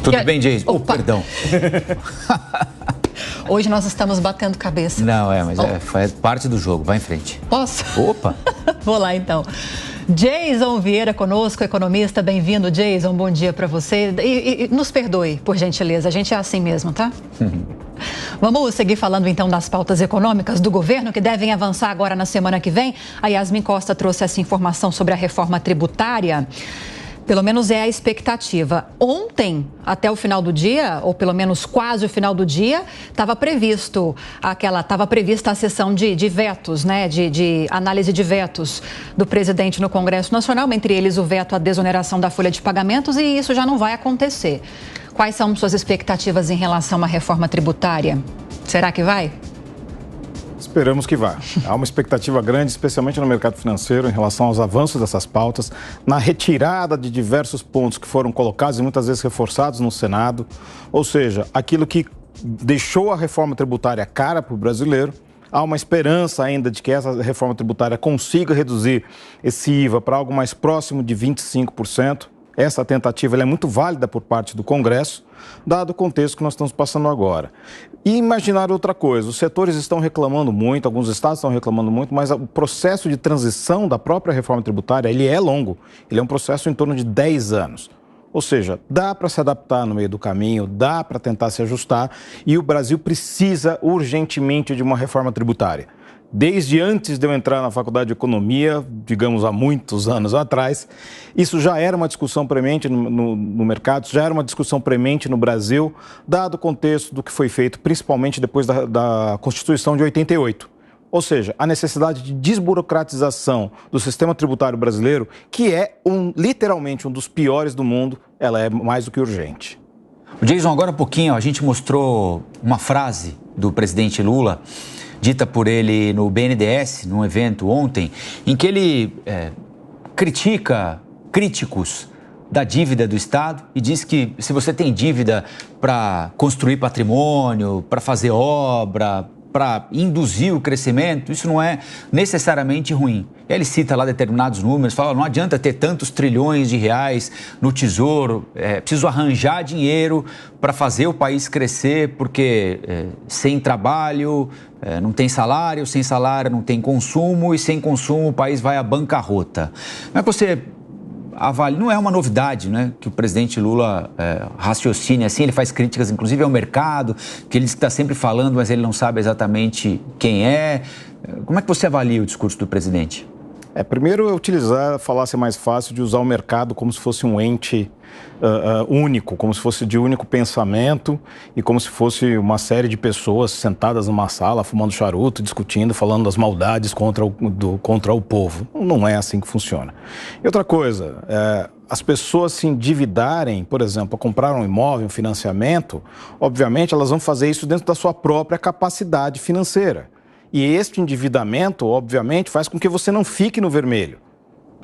Tudo bem, Jason? Oh, perdão. Hoje nós estamos batendo cabeça. Não, mas faz parte do jogo. Vai em frente. Posso? Opa! Vou lá, então. Jason Vieira conosco, economista. Bem-vindo, Jason. Bom dia para você. E nos perdoe, por gentileza. A gente é assim mesmo, tá? Vamos seguir falando, então, das pautas econômicas do governo que devem avançar agora na semana que vem. A Yasmin Costa trouxe essa informação sobre a reforma tributária. Pelo menos é a expectativa. Ontem, até o final do dia, ou pelo menos quase o final do dia, estava prevista a sessão de vetos, né? De análise de vetos do presidente no Congresso Nacional, entre eles o veto à desoneração da folha de pagamentos, e isso já não vai acontecer. Quais são suas expectativas em relação à reforma tributária? Será que vai? Esperamos que vá. Há uma expectativa grande, especialmente no mercado financeiro, em relação aos avanços dessas pautas, na retirada de diversos pontos que foram colocados e muitas vezes reforçados no Senado. Ou seja, aquilo que deixou a reforma tributária cara para o brasileiro. Há uma esperança ainda de que essa reforma tributária consiga reduzir esse IVA para algo mais próximo de 25%. Essa tentativa é muito válida por parte do Congresso, dado o contexto que nós estamos passando agora. E imaginar outra coisa, os setores estão reclamando muito, alguns estados estão reclamando muito, mas o processo de transição da própria reforma tributária, ele é longo, ele é um processo em torno de 10 anos. Ou seja, dá para se adaptar no meio do caminho, dá para tentar se ajustar, e o Brasil precisa urgentemente de uma reforma tributária. Desde antes de eu entrar na faculdade de economia, digamos há muitos anos atrás, isso já era uma discussão premente no mercado, já era uma discussão premente no Brasil, dado o contexto do que foi feito, principalmente depois da Constituição de 88. Ou seja, a necessidade de desburocratização do sistema tributário brasileiro, que é literalmente um dos piores do mundo, ela é mais do que urgente. Jason, agora um pouquinho, a gente mostrou uma frase do presidente Lula, dita por ele no BNDES, num evento ontem, em que ele critica críticos da dívida do Estado e diz que se você tem dívida para construir patrimônio, para fazer obra, para induzir o crescimento, isso não é necessariamente ruim. Ele cita lá determinados números, fala, não adianta ter tantos trilhões de reais no Tesouro, preciso arranjar dinheiro para fazer o país crescer, porque sem trabalho não tem salário, sem salário não tem consumo, e sem consumo o país vai à bancarrota. Como é que você avalia? Não é uma novidade, né, que o presidente Lula raciocine assim, ele faz críticas inclusive ao mercado, que ele diz que está sempre falando, mas ele não sabe exatamente quem é. Como é que você avalia o discurso do presidente? Primeiro, a falácia mais fácil de usar o mercado como se fosse um ente único, como se fosse de único pensamento e como se fosse uma série de pessoas sentadas numa sala, fumando charuto, discutindo, falando das maldades contra o povo. Não é assim que funciona. E outra coisa, as pessoas se endividarem, por exemplo, para comprar um imóvel, um financiamento, obviamente elas vão fazer isso dentro da sua própria capacidade financeira. E este endividamento, obviamente, faz com que você não fique no vermelho.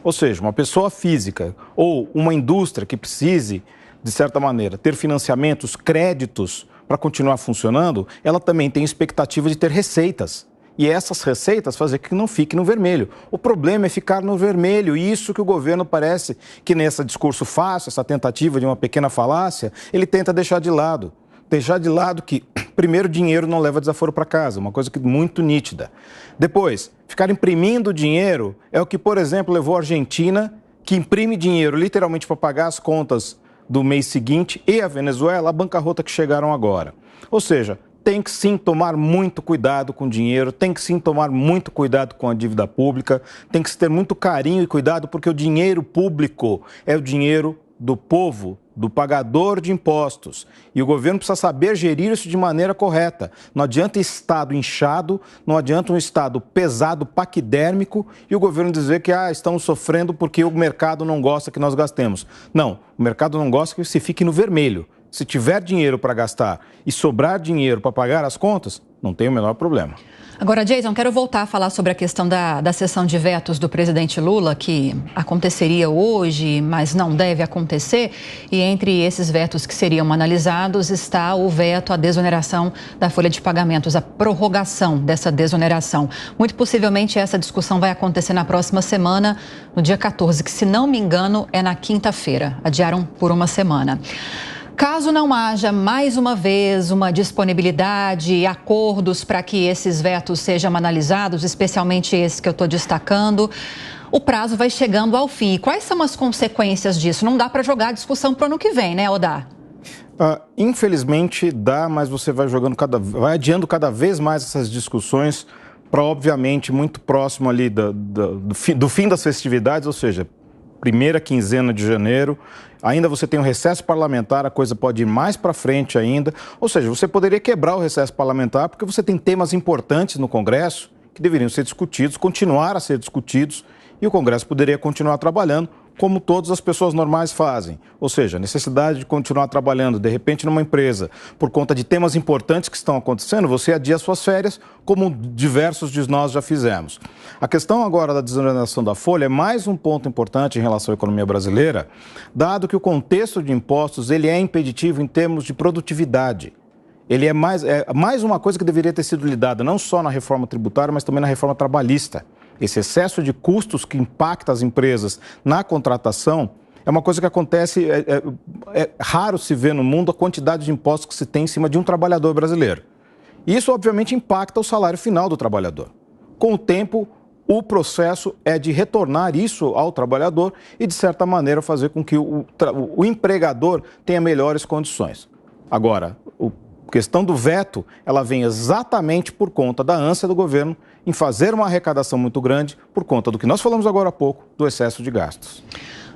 Ou seja, uma pessoa física ou uma indústria que precise, de certa maneira, ter financiamentos, créditos para continuar funcionando, ela também tem expectativa de ter receitas. E essas receitas fazem com que não fique no vermelho. O problema é ficar no vermelho, e isso que o governo parece que nesse discurso fácil, essa tentativa de uma pequena falácia, ele tenta deixar de lado. Deixar de lado que, primeiro, dinheiro não leva desaforo para casa, uma coisa muito nítida. Depois, ficar imprimindo dinheiro é o que, por exemplo, levou a Argentina, que imprime dinheiro literalmente para pagar as contas do mês seguinte, e a Venezuela, a bancarrota que chegaram agora. Ou seja, tem que sim tomar muito cuidado com o dinheiro, tem que sim tomar muito cuidado com a dívida pública, tem que ter muito carinho e cuidado, porque o dinheiro público é o dinheiro do povo, do pagador de impostos. E o governo precisa saber gerir isso de maneira correta. Não adianta Estado inchado, não adianta um Estado pesado, paquidérmico, e o governo dizer que estamos sofrendo porque o mercado não gosta que nós gastemos. Não, o mercado não gosta que se fique no vermelho. Se tiver dinheiro para gastar e sobrar dinheiro para pagar as contas, não tem o menor problema. Agora, Jason, quero voltar a falar sobre a questão da sessão de vetos do presidente Lula, que aconteceria hoje, mas não deve acontecer. E entre esses vetos que seriam analisados está o veto à desoneração da folha de pagamentos, a prorrogação dessa desoneração. Muito possivelmente essa discussão vai acontecer na próxima semana, no dia 14, que, se não me engano, é na quinta-feira. Adiaram por uma semana. Caso não haja, mais uma vez, uma disponibilidade e acordos para que esses vetos sejam analisados, especialmente esse que eu estou destacando, o prazo vai chegando ao fim. E quais são as consequências disso? Não dá para jogar a discussão para o ano que vem, né, Odá? Infelizmente dá, mas você vai vai adiando cada vez mais essas discussões para, obviamente, muito próximo ali do fim das festividades, ou seja, primeira quinzena de janeiro. Ainda você tem um recesso parlamentar, a coisa pode ir mais para frente ainda. Ou seja, você poderia quebrar o recesso parlamentar porque você tem temas importantes no Congresso que deveriam ser discutidos, continuar a ser discutidos, e o Congresso poderia continuar trabalhando como todas as pessoas normais fazem. Ou seja, a necessidade de continuar trabalhando, de repente, numa empresa, por conta de temas importantes que estão acontecendo, você adia suas férias, como diversos de nós já fizemos. A questão agora da desoneração da folha é mais um ponto importante em relação à economia brasileira, dado que o contexto de impostos ele é impeditivo em termos de produtividade. Ele é mais uma coisa que deveria ter sido lidada não só na reforma tributária, mas também na reforma trabalhista. Esse excesso de custos que impacta as empresas na contratação é uma coisa que acontece, é raro se ver no mundo a quantidade de impostos que se tem em cima de um trabalhador brasileiro. E isso, obviamente, impacta o salário final do trabalhador. Com o tempo, o processo é de retornar isso ao trabalhador e, de certa maneira, fazer com que o empregador tenha melhores condições. Agora, a questão do veto, ela vem exatamente por conta da ânsia do governo em fazer uma arrecadação muito grande por conta do que nós falamos agora há pouco, do excesso de gastos.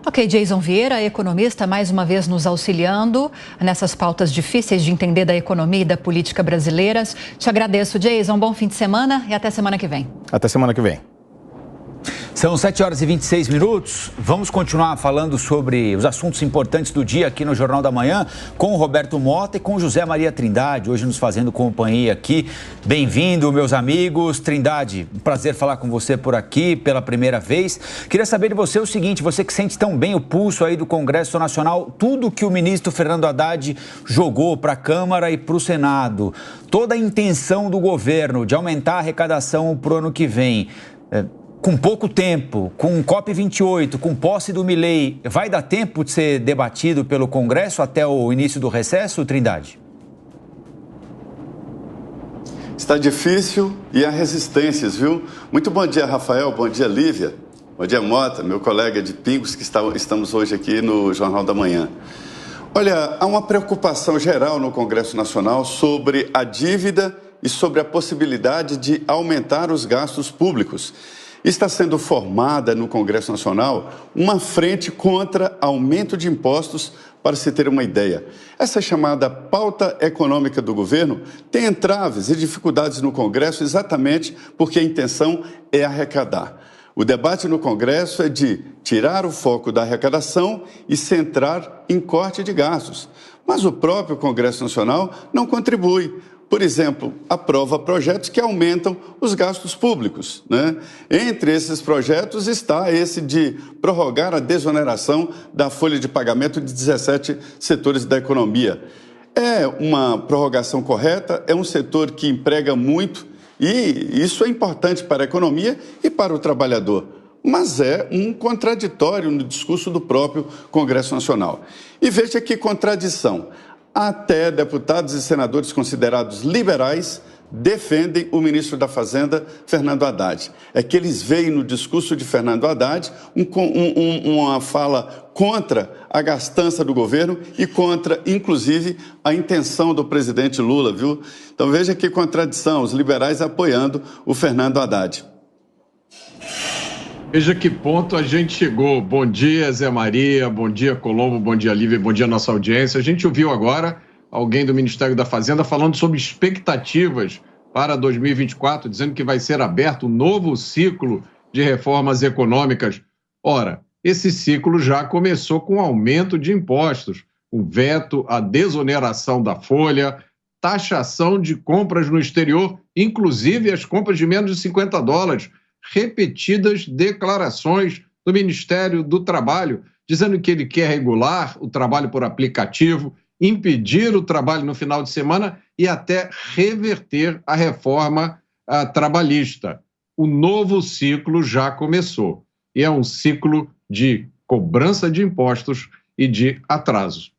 Ok, Jason Vieira, economista, mais uma vez nos auxiliando nessas pautas difíceis de entender da economia e da política brasileiras. Te agradeço, Jason. Bom fim de semana e até semana que vem. Até semana que vem. São 7h26. Vamos continuar falando sobre os assuntos importantes do dia aqui no Jornal da Manhã com o Roberto Mota e com José Maria Trindade, hoje nos fazendo companhia aqui. Bem-vindo, meus amigos. Trindade, um prazer falar com você por aqui pela primeira vez. Queria saber de você o seguinte, você que sente tão bem o pulso aí do Congresso Nacional, tudo que o ministro Fernando Haddad jogou para a Câmara e para o Senado, toda a intenção do governo de aumentar a arrecadação para o ano que vem, com pouco tempo, com COP28, com posse do Milei, vai dar tempo de ser debatido pelo Congresso até o início do recesso, Trindade? Está difícil e há resistências, viu? Muito bom dia, Rafael, bom dia, Lívia, bom dia, Mota, meu colega de Pingos, que estamos hoje aqui no Jornal da Manhã. Olha, há uma preocupação geral no Congresso Nacional sobre a dívida e sobre a possibilidade de aumentar os gastos públicos. Está sendo formada no Congresso Nacional uma frente contra aumento de impostos, para se ter uma ideia. Essa chamada pauta econômica do governo tem entraves e dificuldades no Congresso exatamente porque a intenção é arrecadar. O debate no Congresso é de tirar o foco da arrecadação e centrar em corte de gastos. Mas o próprio Congresso Nacional não contribui. Por exemplo, aprova projetos que aumentam os gastos públicos, né? Entre esses projetos está esse de prorrogar a desoneração da folha de pagamento de 17 setores da economia. É uma prorrogação correta, é um setor que emprega muito e isso é importante para a economia e para o trabalhador. Mas é um contraditório no discurso do próprio Congresso Nacional. E veja que contradição. Até deputados e senadores considerados liberais defendem o ministro da Fazenda, Fernando Haddad. É que eles veem no discurso de Fernando Haddad uma fala contra a gastança do governo e contra, inclusive, a intenção do presidente Lula, viu? Então veja que contradição, os liberais apoiando o Fernando Haddad. Veja que ponto a gente chegou. Bom dia, Zé Maria, bom dia, Colombo, bom dia, Lívia, bom dia, nossa audiência. A gente ouviu agora alguém do Ministério da Fazenda falando sobre expectativas para 2024, dizendo que vai ser aberto um novo ciclo de reformas econômicas. Ora, esse ciclo já começou com aumento de impostos, o veto, a desoneração da folha, taxação de compras no exterior, inclusive as compras de menos de $50, repetidas declarações do Ministério do Trabalho, dizendo que ele quer regular o trabalho por aplicativo, impedir o trabalho no final de semana e até reverter a reforma trabalhista. O novo ciclo já começou e é um ciclo de cobrança de impostos e de atrasos.